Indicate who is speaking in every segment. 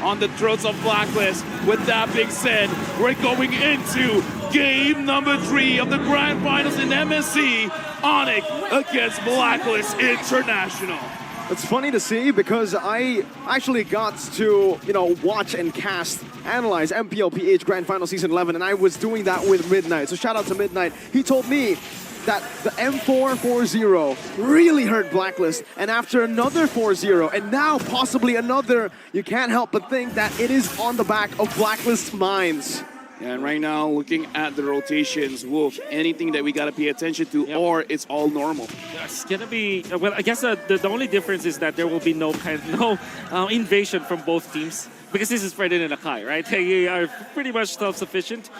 Speaker 1: on the throats of Blacklist. With that being said, we're going into game number 3 of the Grand Finals in MSC. ONIC against Blacklist International.
Speaker 2: It's funny to see because I actually got to, watch and analyze MPLPH Grand Final Season 11, and I was doing that with Midnight. So shout out to Midnight. He told me that the M4-4-0 really hurt Blacklist, and after another 4-0, and now possibly another, you can't help but think that it is on the back of Blacklist's minds.
Speaker 1: And right now, looking at the rotations, Wolf, anything that we got to pay attention to, or it's all normal?
Speaker 3: It's going to be, well, I guess the only difference is that there will be no invasion from both teams, because this is Fredin and Akai, right? They are pretty much self-sufficient.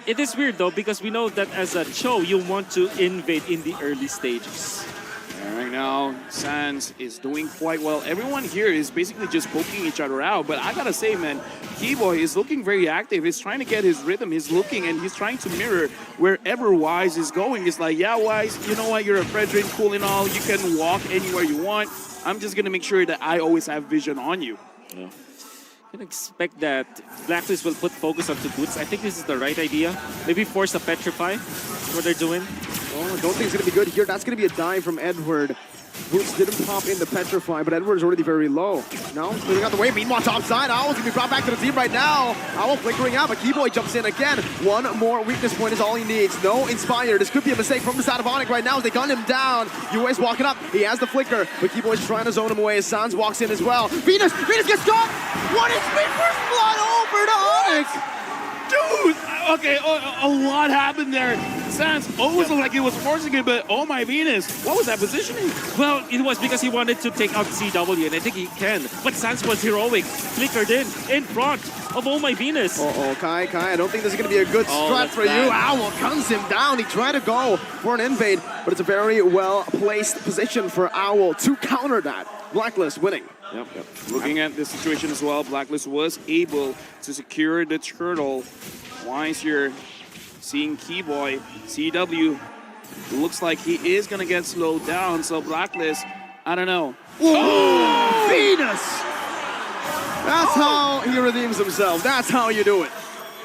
Speaker 3: It is weird, though, because we know that as a Cho, you want to invade in the early stages.
Speaker 1: And right now, Sans is doing quite well. Everyone here is basically just poking each other out. But I gotta say, man, Keyboy is looking very active. He's trying to get his rhythm. He's looking and he's trying to mirror wherever Wise is going. It's like, yeah, Wise, you know what? You're a Fredrin, cool and all. You can walk anywhere you want. I'm just gonna make sure that I always have vision on you.
Speaker 3: Yeah. I can expect that Blacklist will put focus onto Boots. I think this is the right idea. Maybe force a Petrify. That's what they're doing.
Speaker 2: Oh, I don't think it's going to be good here. That's going to be a dive from Edward. Boots didn't pop in the Petrify, but Edward is already very low. Now, moving out the way. Meanwhile, top side. Owl's going to be brought back to the team right now. Owl flickering out, but Keyboy jumps in again. One more weakness point is all he needs. No Inspire. This could be a mistake from the side of ONIC right now as they gun him down. UA's walking up. He has the flicker, but Keyboy's trying to zone him away as Sans walks in as well. Venus gets caught! What is first blood over to ONIC?
Speaker 1: Dude, okay, a lot happened there. Sans always looked like he was forcing it, but oh my Venus, what was that positioning?
Speaker 3: Well, it was because he wanted to take out CW, and I think he can. But Sans was heroic, flickered in front of Oh My Venus.
Speaker 2: Kai, I don't think this is going to be a good strat for you. Owl guns him down. He tried to go for an invade, but it's a very well-placed position for Owl to counter that. Blacklist winning.
Speaker 1: Yep. Looking at this situation as well, Blacklist was able to secure the turtle. Wise here, seeing Keyboy, CW, looks like he is going to get slowed down, so Blacklist, I don't know.
Speaker 2: Oh, Venus! That's how he redeems himself. That's how you do it.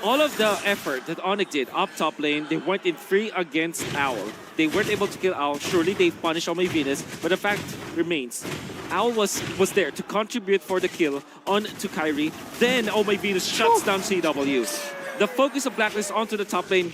Speaker 3: All of the effort that ONIC did up top lane, they went in 3 against Owl. They weren't able to kill Owl. Surely they punished Oh My Venus, but the fact remains, Owl was there to contribute for the kill on to Kyrie. Then Oh My Venus shuts down CW. The focus of Blacklist onto the top lane,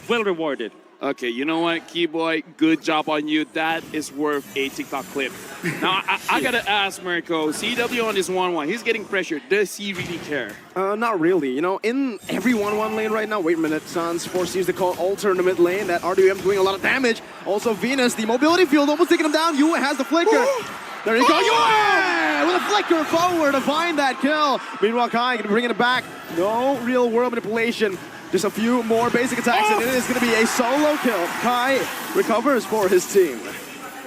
Speaker 3: well rewarded.
Speaker 1: Okay, you know what, Keyboy, good job on you. That is worth a TikTok clip. Now, I gotta ask Mirko, CW on this 1-1, he's getting pressured. Does he really care?
Speaker 2: Not really. In every 1-1 lane right now, wait a minute, Sans forces the call Alter in the mid lane. That RWM doing a lot of damage. Also Venus, the mobility field almost taking him down. Yue has the flicker. There you go, Yue! With a flicker forward to find that kill. Meanwhile, Kai gonna bring it back. No real world manipulation. Just a few more basic attacks, and it is going to be a solo kill. Kai recovers for his team.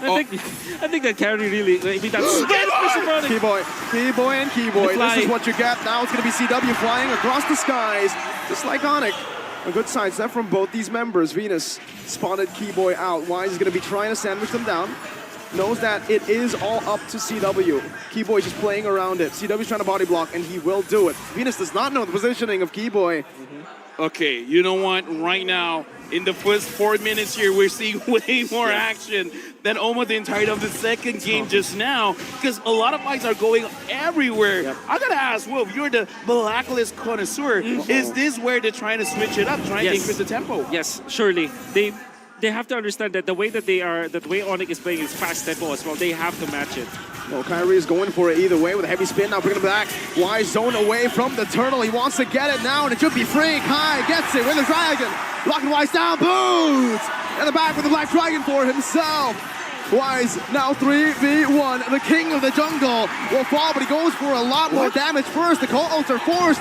Speaker 3: I think that carry really, that's
Speaker 2: Keyboy. This is what you get. Now it's going to be CW flying across the skies, just like ONIC. A good sidestep from both these members. Venus spotted Keyboy out. Wise is going to be trying to sandwich them down. Knows that it is all up to CW. Keyboy just playing around it. CW's trying to body block, and he will do it. Venus does not know the positioning of Keyboy.
Speaker 1: Okay, you know what? Right now, in the first 4 minutes here, we're seeing way more action than almost the entirety of the second game just now, because a lot of fights are going everywhere. Yep. I gotta ask, Wolf, you're the Blacklist connoisseur. Is this where they're trying to switch it up, trying to increase the tempo?
Speaker 3: Yes, surely. They have to understand that the way that the way ONIC is playing is fast tempo as well. They have to match it.
Speaker 2: Well, Kyrie is going for it either way with a heavy spin. Now bringing it back. Wise zone away from the turtle. He wants to get it now, and it should be free. Kai gets it with the dragon. Blocking Wise down. Boots! In the back with the Black Dragon for himself. Wise now 3v1. The king of the jungle will fall, but he goes for a lot more damage first. The Colt are forced.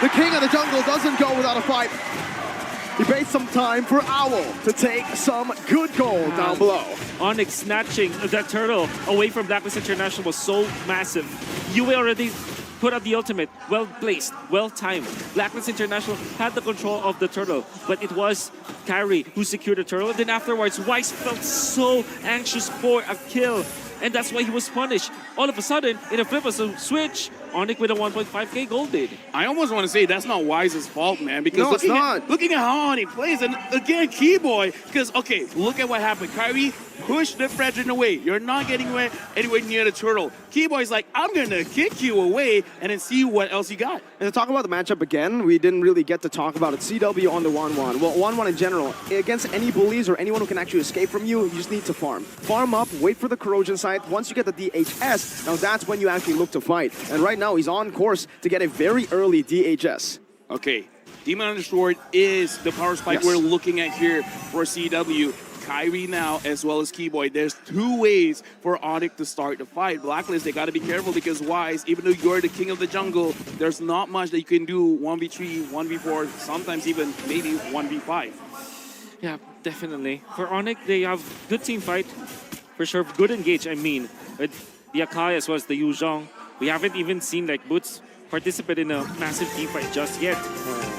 Speaker 2: The king of the jungle doesn't go without a fight. He waits some time for Owl to take some good gold down below.
Speaker 3: ONIC snatching that turtle away from Blacklist International was so massive. Yue already put out the ultimate. Well placed, well timed. Blacklist International had the control of the turtle, but it was Kyrie who secured the turtle. And then afterwards, Wise felt so anxious for a kill. And that's why he was punished. All of a sudden, in a flip of a switch, ONIC with a 1.5k gold lead.
Speaker 1: I almost want to say that's not Wise's fault, man, because
Speaker 2: No, it's not.
Speaker 1: looking at how ONIC plays, and again, Keyboy, because, okay, look at what happened. Kyrie pushed the Fredrin away. You're not getting anywhere near the turtle. Keyboy's like, I'm going to kick you away and then see what else you got.
Speaker 2: And to talk about the matchup again, we didn't really get to talk about it. CW on the 1-1. Well, 1-1 in general, against any bullies or anyone who can actually escape from you, you just need to farm. Farm up, wait for the corrosion site. Once you get the DHS, now that's when you actually look to fight. And right now, he's on course to get a very early DHS.
Speaker 1: Okay, Demon Undersword is the power spike
Speaker 2: Yes.
Speaker 1: we're looking at here for CW. Kyrie now, as well as Keyboy. There's two ways for ONIC to start the fight. Blacklist, they got to be careful because Wise, even though you're the king of the jungle, there's not much that you can do 1v3, 1v4, sometimes even maybe 1v5.
Speaker 3: Yeah, definitely. For ONIC, they have good team fight. For sure, good engage, I mean. With the Akai as well as the Yuzhong. We haven't even seen like Boots participate in a massive team fight just yet.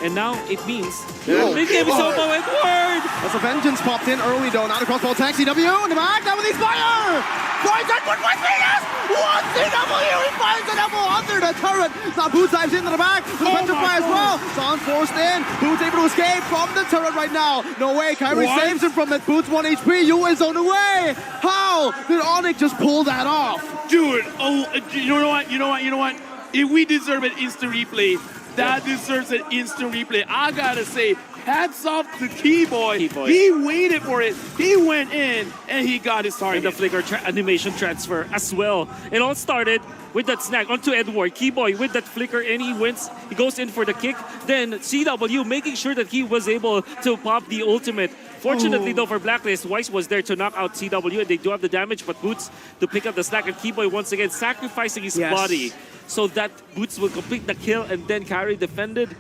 Speaker 3: And now it means
Speaker 2: Yeah.
Speaker 3: big game is over, Edward!
Speaker 2: As a Vengeance popped in early though, now the crossbow attack, CW in the back, now with his fire! Finds Edward with Venus! One CW, he finds the double under the turret! Now Boots dives into the back, with the Petrify as well! Son forced in, Boots able to escape from the turret right now! No way, Kyrie
Speaker 1: What?
Speaker 2: saves him from it, Boots 1 HP, Yu is on the way! How did ONIC just pull that off?
Speaker 1: Dude, oh, you know what? If we deserve an instant replay, that deserves an instant replay. I gotta say, hats off to Keyboy.
Speaker 3: Keyboy.
Speaker 1: He waited for it. He went in and he got his
Speaker 3: And
Speaker 1: target.
Speaker 3: the flicker animation transfer as well. It all started with that snag onto Edward. Keyboy with that flicker and he wins. He goes in for the kick. Then CW making sure that he was able to pop the ultimate. Fortunately though for Blacklist, Weiss was there to knock out CW and they do have the damage, but Boots to pick up the slack, and Keyboy once again sacrificing his
Speaker 2: Yes.
Speaker 3: body so that Boots will complete the kill and then Carry defended.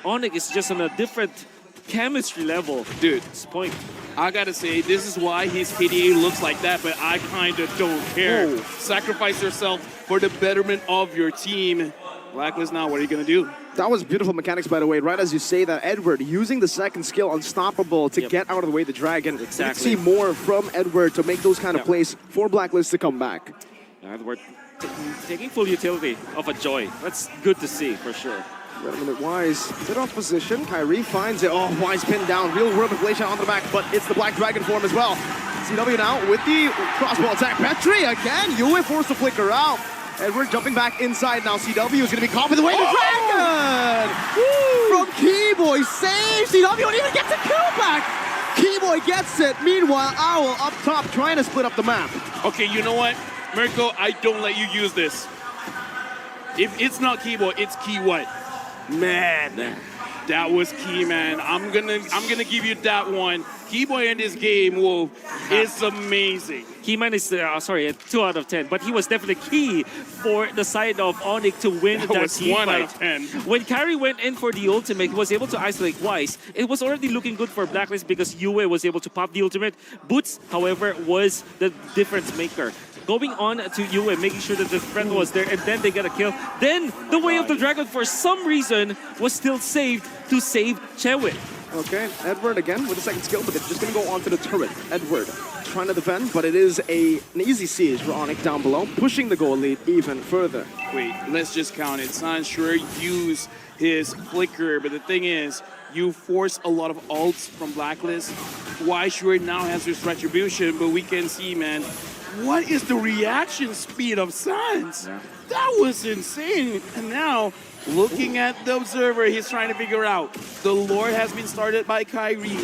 Speaker 3: ONIC is just on a different chemistry level.
Speaker 1: Dude,
Speaker 3: This point.
Speaker 1: I gotta say, this is why his KDA looks like that, but I kinda don't care.
Speaker 2: Whoa.
Speaker 1: Sacrifice yourself for the betterment of your team. Blacklist now, what are you gonna do?
Speaker 2: That was beautiful mechanics, by the way. Right as you say that, Edward using the second skill, Unstoppable, to
Speaker 3: Yep.
Speaker 2: get out of the way of the dragon.
Speaker 3: Exactly.
Speaker 2: Let's see more from Edward to make those kind of
Speaker 3: Yep.
Speaker 2: plays for Blacklist to come back.
Speaker 3: Edward taking full utility of a joy. That's good to see for sure.
Speaker 2: Wait a minute, Wise. Bit off position. Kyrie finds it. Oh, Wise pinned down. Real world manipulation onto the back, but it's the Black Dragon form as well. CW now with the crossbow attack. Petri again. Yue forced to flicker out. Edward jumping back inside now. CW is going to be caught with the way to Dragon! From Keyboy. Save CW and even gets a kill back. Keyboy gets it. Meanwhile, Owl up top trying to split up the map.
Speaker 1: Okay, you know what? Mirko, I don't let you use this. If it's not Keyboy, it's Key what? Man, that was key, man. I'm gonna give you that one. Keyboy in this game, whoa, is amazing.
Speaker 3: Keyman is, sorry, a 2 out of 10, but he was definitely key for the side of ONIC to win
Speaker 1: That
Speaker 3: that
Speaker 1: was
Speaker 3: team
Speaker 1: 1 out
Speaker 3: fight.
Speaker 1: of 10.
Speaker 3: When Carry went in for the ultimate, he was able to isolate Weiss. It was already looking good for Blacklist because Yue was able to pop the ultimate. Boots, however, was the difference maker. Going on to Yue, making sure that the friend was there, and then they get a kill. Then the Way of the Dragon, for some reason, was still saved to save Chewit.
Speaker 2: Okay, Edward again with the second skill, but they're just going to go onto the turret. Edward trying to defend, but it is an easy siege for ONIC down below, pushing the goal lead even further.
Speaker 1: Wait, let's just count it. San sure used his flicker, but the thing is, you force a lot of ults from Blacklist. Why sure now has his retribution, but we can see, man, what is the reaction speed of Sans?
Speaker 3: Yeah.
Speaker 1: That was insane. And now, looking at the observer, he's trying to figure out. The Lord has been started by Kyrie.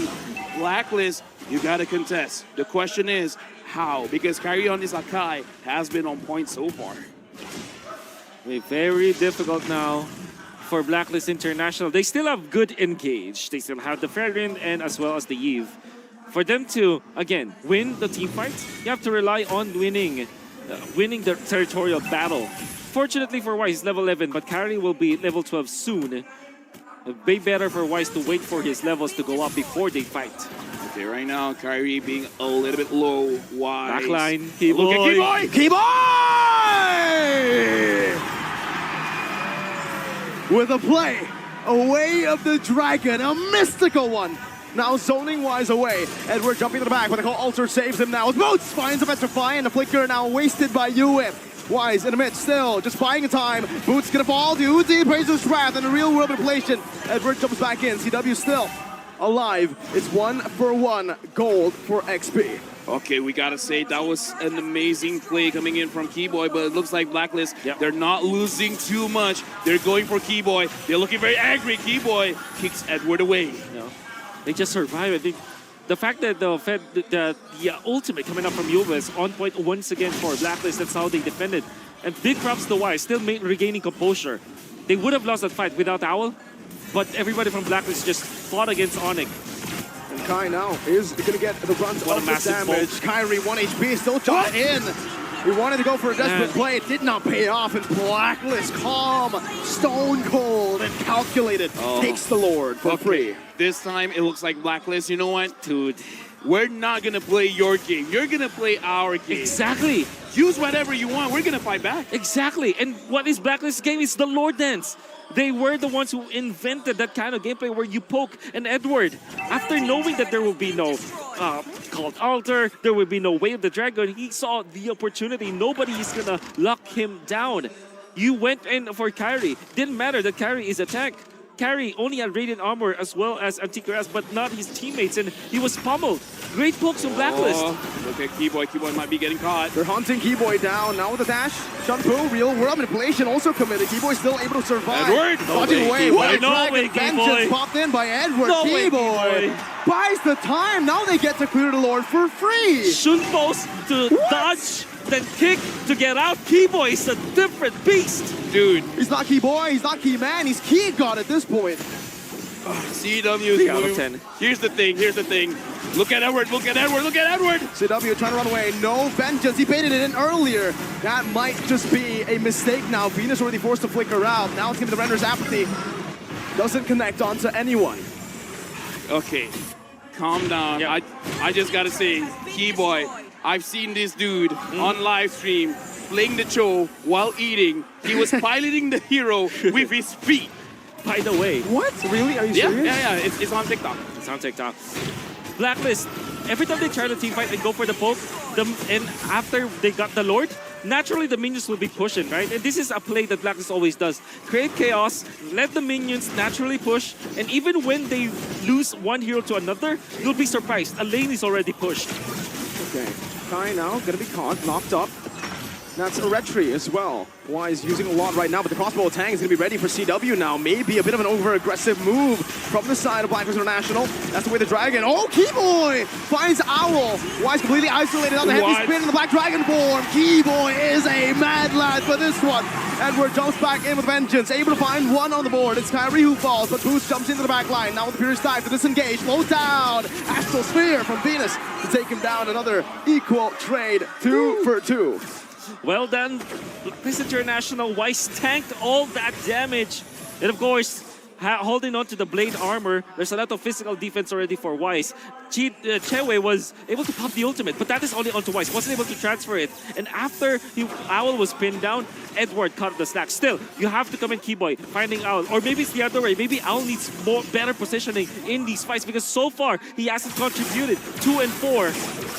Speaker 1: Blacklist, you gotta contest. The question is, how? Because Kyrie on this Akai has been on point so far.
Speaker 3: Very difficult now for Blacklist International. They still have good engage. They still have the Fairwind and as well as the Eve. For them to, again, win the team fights, you have to rely on winning the territorial battle. Fortunately for Weiss, level 11, but Carry will be level 12 soon. It'd be better for Weiss to wait for his levels to go up before they fight.
Speaker 1: Okay, right now, Kyrie being a little bit low. Wise.
Speaker 3: Backline,
Speaker 1: Look at
Speaker 3: Keyboy.
Speaker 2: Keyboy! With a play, a Way of the Dragon, a mystical one. Now zoning Wise away. Edward jumping to the back, but the call Alter saves him now. Boots finds a Petrify and the flicker now wasted by Yue. Wise in the mid still, just buying time. Boots gonna fall to Uzi, Bracer's trap, and a real world manipulation. Edward jumps back in, CW still alive. It's 1-for-1 gold for XP.
Speaker 1: Okay, we gotta say that was an amazing play coming in from Keyboy, but it looks like BLACKLIST, they're not losing too much. They're going for Keyboy. They're looking very angry. Keyboy kicks Edward away.
Speaker 3: No. They just survived. The fact that the ultimate coming up from Yuba is on point once again for BLACKLIST, that's how they defended. And big props to Wise, still regaining composure. They would have lost that fight without Owl, but everybody from BLACKLIST just fought against ONIC.
Speaker 2: And Kai now is going to get the brunt of the damage.
Speaker 3: Fault.
Speaker 2: Kyrie, 1 HP, still shot in. He wanted to go for a desperate play. It did not pay off. And BLACKLIST, calm, stone cold, and calculated, takes the Lord for free.
Speaker 1: This time, it looks like BLACKLIST, you know what? Dude, we're not going to play your game. You're going to play our game.
Speaker 3: Exactly.
Speaker 1: Use whatever you want. We're going to fight back.
Speaker 3: Exactly. And what is BLACKLIST's game? It's the Lord Dance. They were the ones who invented that kind of gameplay where you poke an Edward. After knowing that there will be no called altar, there will be no way of the dragon, he saw the opportunity. Nobody is gonna lock him down. You went in for Kyrie. Didn't matter that Kyrie is attacked. Kyrie only had radiant armor as well as anti-grass, but not his teammates, and he was pummeled. Great pokes from BLACKLIST.
Speaker 1: Look at Keyboy. Keyboy might be getting caught.
Speaker 2: They're hunting Keyboy down. Now with the dash. Shampoo, real world manipulation also committed. Keyboy still able to survive.
Speaker 1: Edward!
Speaker 2: Dodging away.
Speaker 3: No way,
Speaker 2: Vengeance popped in by Edward.
Speaker 3: No way,
Speaker 2: Keyboy buys the time. Now they get to clear the Lord for free.
Speaker 3: Shunpo's to dodge, then kick to get out. Keyboy is a different beast.
Speaker 1: Dude.
Speaker 2: He's not Keyboy. He's not Keyman. He's Key God at this point.
Speaker 1: CW is
Speaker 3: 3 out of 10.
Speaker 1: Here's the thing. Here's the thing. Look at Edward. Look at Edward. Look at Edward.
Speaker 2: CW trying to run away. No vengeance. He baited it in earlier. That might just be a mistake now. Venus already forced to flicker out. Now it's going to be the Render's apathy. Doesn't connect onto anyone.
Speaker 1: Okay. Calm down.
Speaker 3: Yeah.
Speaker 1: I just got to say, Keyboy, I've seen this dude on live stream playing the show while eating. He was piloting the hero with his feet.
Speaker 3: By the way.
Speaker 2: What? Really? Are you serious?
Speaker 1: Yeah. It's on TikTok.
Speaker 3: It's on TikTok. BLACKLIST, every time they try to team fight and go for the poke, and after they got the Lord, naturally the minions will be pushing, right? And this is a play that BLACKLIST always does. Create chaos, let the minions naturally push, and even when they lose one hero to another, you'll be surprised. A lane is already pushed.
Speaker 2: Okay. Kai now gonna be caught, knocked up. That's a retry as well. Wise using a lot right now, but the crossbow tank is going to be ready for CW now. Maybe a bit of an over-aggressive move from the side of BLACKLIST International. That's the way the Dragon. Oh, Keyboy finds Owl. Wise completely isolated on the heavy spin in the Black Dragon form. Keyboy is a mad lad for this one. Edward jumps back in with vengeance, able to find one on the board. It's Kyrie who falls, but Boost jumps into the back line. Now with the Purist dive to disengage, slows down. Astral Sphere from Venus to take him down. Another equal trade, 2 for 2.
Speaker 3: Well done, BLACKLIST International. Wise tanked all that damage. And of course, holding on to the blade armor, there's a lot of physical defense already for Wise. Chewe was able to pop the ultimate, but that is only onto Wise. Wasn't able to transfer it. And after Owl was pinned down, Edward caught the slack. Still, you have to come in Keyboy, finding Owl. Or maybe it's the other way. Maybe Owl needs better positioning in these fights because so far, he hasn't contributed. 2 and 4.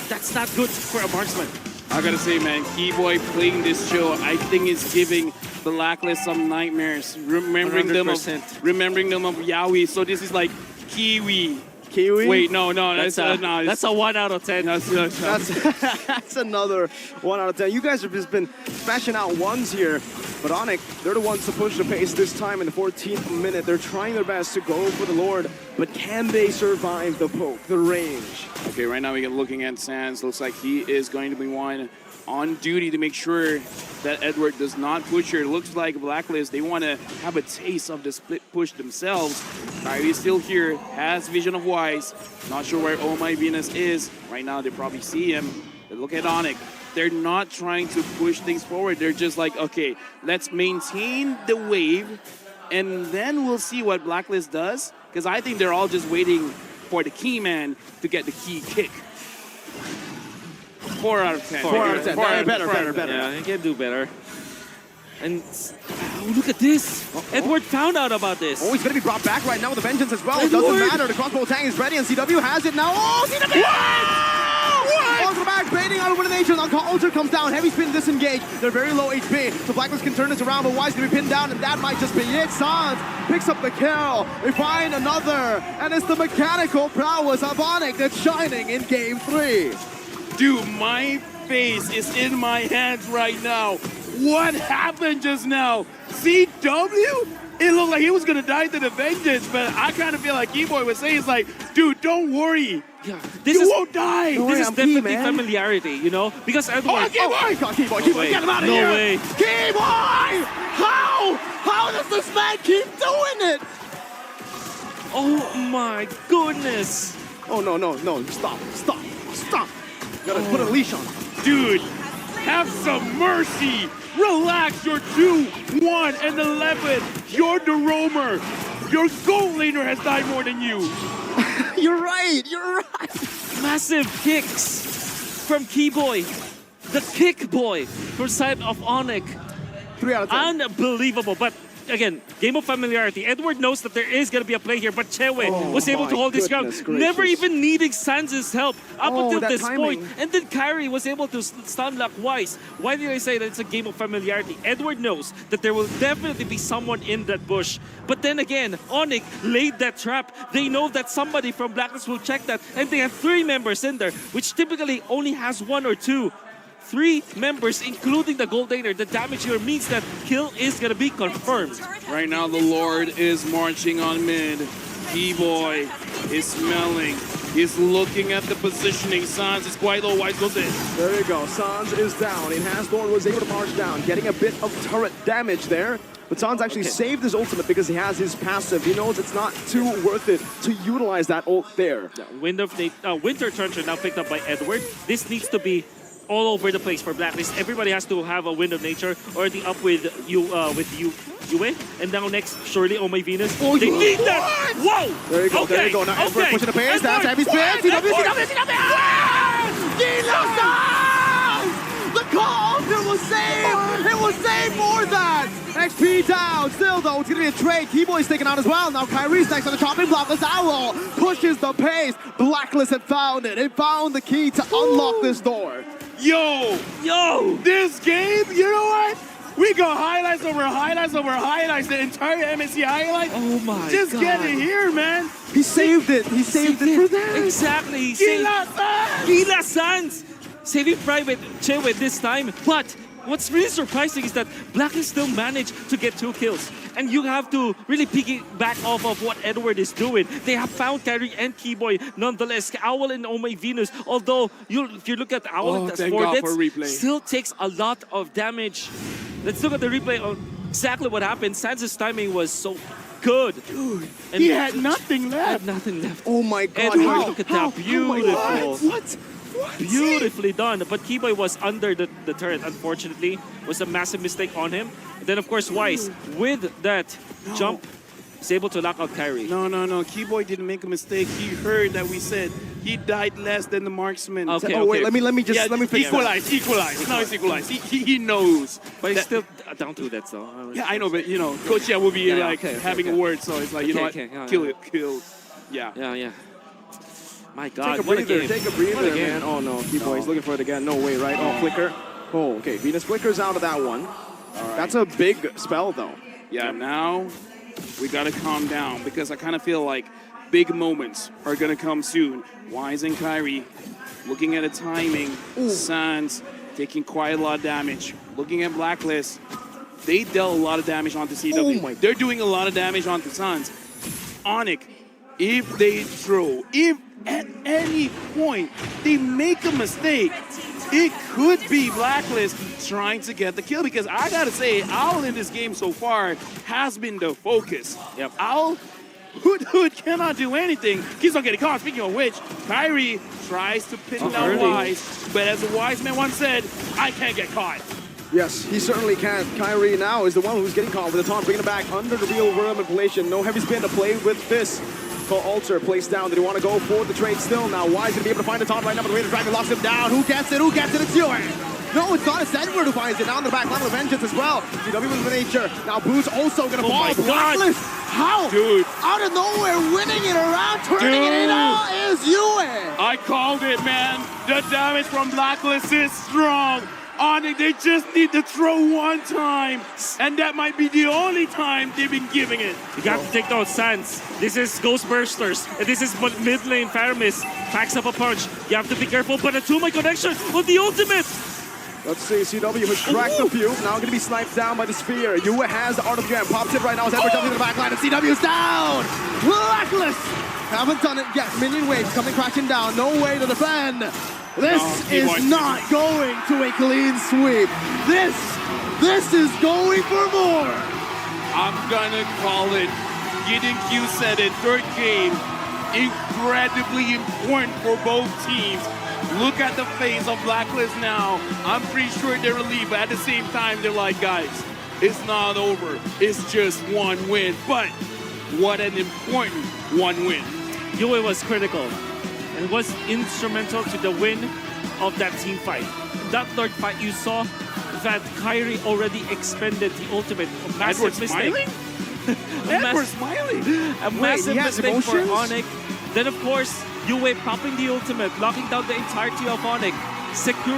Speaker 3: That's not good for a marksman.
Speaker 1: I gotta say, man, Keyboy playing this show, I think is giving BLACKLIST some nightmares. Remembering
Speaker 3: 100%.
Speaker 1: them of Yaoi. So this is like Kiwi.
Speaker 2: Kiwi?
Speaker 1: Wait, no,
Speaker 3: That's a 1 out of 10.
Speaker 2: That's another 1 out of 10. You guys have just been smashing out ones here. But ONIC, they're the ones to push the pace this time in the 14th minute. They're trying their best to go for the Lord, but can they survive the poke, the range?
Speaker 1: Okay, right now we're looking at Sands. Looks like he is going to be one on duty to make sure that Edward does not push here. Looks like BLACKLIST, they want to have a taste of the split push themselves. Kyrie is still here, has vision of Wise. Not sure where Oh My Venus is. Right now they probably see him. But look at ONIC. They're not trying to push things forward. They're just like, okay, let's maintain the wave, and then we'll see what BLACKLIST does. Because I think they're all just waiting for the key man to get the key kick. 4 out of 10.
Speaker 2: 4 out of 10. Better.
Speaker 3: Yeah, he can do better. And look at this. Edward found out about this.
Speaker 2: Oh, he's going to be brought back right now with a vengeance as well. It doesn't matter. The crossbow tank is ready, and CW has it now. Oh, CW! What? to the back, baiting out of elimination. Now Ultra comes down, heavy spin disengage. They're very low HP, so BLACKLIST can turn this around, but Wise gonna be pinned down, and that might just be it. Sans picks up the kill. They find another, and it's the mechanical prowess of ONIC that's shining in Game 3.
Speaker 1: Dude, my face is in my hands right now. What happened just now? CW? It looked like he was gonna die to the vengeance, but I kind of feel like Keyboy was saying, it's like, dude, don't worry.
Speaker 3: Yeah,
Speaker 1: You won't die.
Speaker 3: This is
Speaker 2: I'm
Speaker 3: definitely
Speaker 2: man.
Speaker 3: familiarity, you know? Because Edward...
Speaker 2: Oh, Keyboy,
Speaker 3: way.
Speaker 2: get him out of
Speaker 3: No
Speaker 2: here!
Speaker 3: way.
Speaker 2: Keyboy! How does this man keep doing it?
Speaker 3: Oh my goodness!
Speaker 2: Oh, no, stop. Gotta put a leash on him.
Speaker 1: Dude, have some mercy. Relax, you're 2-1 and 11. You're the roamer. Your gold laner has died more than you.
Speaker 2: You're right.
Speaker 3: Massive kicks from Keyboy. The kick boy for side of ONIC.
Speaker 2: 3 out of 10.
Speaker 3: Unbelievable. But again, game of familiarity. Edward knows that there is going to be a play here, but Chewe was able to hold his ground, never even needing Sans' help up until
Speaker 2: that
Speaker 3: this
Speaker 2: timing.
Speaker 3: point. And then Kyrie was able to stun lock Wise. Why did I say that it's a game of familiarity? Edward knows that there will definitely be someone in that bush. But then again, ONIC laid that trap. They know that somebody from BLACKLIST will check that, and they have 3 members in there, which typically only has 1 or 2. 3 members, including the gold laner. The damage here means that kill is gonna be confirmed.
Speaker 1: Right now, the Lord is marching on mid. Keyboy is smelling. He's looking at the positioning. Sans is quite low. Wise goes in.
Speaker 2: There you go. Sans is down. Enhanced was able to march down, getting a bit of turret damage there. But Sans actually saved his ultimate because he has his passive. He knows it's not too worth it to utilize that ult there.
Speaker 3: Winter Trencher now picked up by Edward. This needs to be all over the place for BLACKLIST. Everybody has to have a Wind of Nature or the up with Yue. And now next, surely, oh my Venus.
Speaker 2: Oh,
Speaker 3: they need that! Whoa!
Speaker 2: There you go,
Speaker 3: okay.
Speaker 2: there you go. Now Edward pushing the pace. That's heavy spin. The call! It was saved for that! XP down. Still, though, it's going to be a trade. Keyboy's taken out as well. Now Kyrie's next on the chopping block. This Owl pushes the pace. BLACKLIST had found it. It found the key to unlock this door.
Speaker 1: Yo! This game, you know what? We got highlights over highlights, the entire MSC highlight.
Speaker 3: Oh my
Speaker 1: Just
Speaker 3: God.
Speaker 1: get it here, man.
Speaker 2: He saved it. He saved it for that.
Speaker 3: Exactly. He
Speaker 1: Gila
Speaker 3: saved
Speaker 1: Sans!
Speaker 3: Gila Sans. Saving Private Chewe this time. But what's really surprising is that BLACKLIST still managed to get 2 kills. And you have to really piggyback off of what Edward is doing. They have found Kyrie and Keyboy nonetheless. Owl and Oh My Venus, although if you look at Owl, that's
Speaker 1: thank
Speaker 3: 4
Speaker 1: God
Speaker 3: deaths,
Speaker 1: for replay.
Speaker 3: still takes a lot of damage. Let's look at the replay on exactly what happened. Sans' timing was so good.
Speaker 1: Dude,
Speaker 3: And
Speaker 1: he had nothing
Speaker 3: had
Speaker 1: left.
Speaker 3: nothing left.
Speaker 2: Oh my God.
Speaker 3: Edward, look at that. Beautiful.
Speaker 2: What?
Speaker 3: Beautifully done. But Keyboy was under the turret, unfortunately. It was a massive mistake on him. And then, of course, Wise, with that jump, is able to lock out Kyrie.
Speaker 1: No. Keyboy didn't make a mistake. He heard that we said he died less than the marksman.
Speaker 3: Okay,
Speaker 2: Oh wait,
Speaker 3: okay.
Speaker 2: let me fix that.
Speaker 1: Equalize. Now it's equalized. He knows.
Speaker 3: But he's
Speaker 1: that-
Speaker 3: still down to that, though.
Speaker 1: Yeah, I know, but Coach will be like
Speaker 3: okay,
Speaker 1: having a word, so it's like, you know what?
Speaker 3: Okay,
Speaker 1: Kill it. Yeah.
Speaker 3: Yeah. My God,
Speaker 2: Take a
Speaker 3: what a
Speaker 2: breather,
Speaker 3: game.
Speaker 2: take a
Speaker 3: What
Speaker 2: breather,
Speaker 3: game.
Speaker 2: man. Oh no, Keyboy, he's looking for it again. No way, right? Oh, flicker. Oh, okay. Venus flickers out of that one. That's a big spell, though.
Speaker 1: Yeah, now we gotta calm down because I kind of feel like big moments are gonna come soon. Wise and Kyrie looking at the timing. Sans taking quite a lot of damage. Looking at BLACKLIST, they dealt a lot of damage onto CW.
Speaker 2: Oh my-
Speaker 1: They're doing a lot of damage onto Sans. ONIC, if they throw, if at any point they make a mistake, it could be BLACKLIST trying to get the kill, because I gotta say, Owl in this game so far has been the focus.
Speaker 3: Yep.
Speaker 1: Owl, Hood cannot do anything. Keeps on getting caught. Speaking of which, Kyrie tries to pin down
Speaker 3: early.
Speaker 1: Wise, but as a wise man once said, I can't get caught.
Speaker 2: Yes, he certainly can. Kyrie now is the one who's getting caught with the taunt, bringing it back under the real world manipulation. No heavy spin to play with this. Call Alter placed down. Did he want to go for the trade still? Now Wise going to be able to find the taunt right now, but the way the Dragon locks him down. Who gets it? It's Yue. No, it's not. It's Edward who finds it. Down the back line with Vengeance as well. CW with the nature. Now Boo's also going to
Speaker 3: Oh
Speaker 2: fall.
Speaker 3: my God.
Speaker 2: Blacklist. How?
Speaker 1: Dude.
Speaker 2: Out of nowhere, winning it around, turning it in all is Yue.
Speaker 1: I called it, man. The damage from Blacklist is strong. ONIC, they just need to throw one time, and that might be the only time they've been giving it.
Speaker 3: You got to take those Sands. This is Ghostbursters. And this is mid lane Faramis. Packs up a punch. You have to be careful, but a 2-man connection with the ultimate.
Speaker 2: Let's see, CW has cracked a few. Now going to be sniped down by the spear. Yue has the Art of Jam. Pops it right now as Edward jumping to the back line, and CW's down. Blacklist haven't done it yet. Minion waves coming crashing down. No way to defend. This is not going to a clean sweep. This is going for more.
Speaker 1: I'm gonna call it. Gideon Q said it. Third game, incredibly important for both teams. Look at the face of Blacklist now. I'm pretty sure they're relieved, but at the same time, they're like, guys, it's not over. It's just one win. But what an important one win.
Speaker 3: Yue was critical and was instrumental to the win of that team fight. That third fight, you saw that Kyrie already expended the ultimate. A massive
Speaker 1: Edward
Speaker 3: mistake.
Speaker 1: smiling? Edward smiling?
Speaker 3: A massive
Speaker 2: he has
Speaker 3: mistake for
Speaker 2: emotions?
Speaker 3: ONIC. Then, of course, Yue popping the ultimate, locking down the entirety of ONIC, secure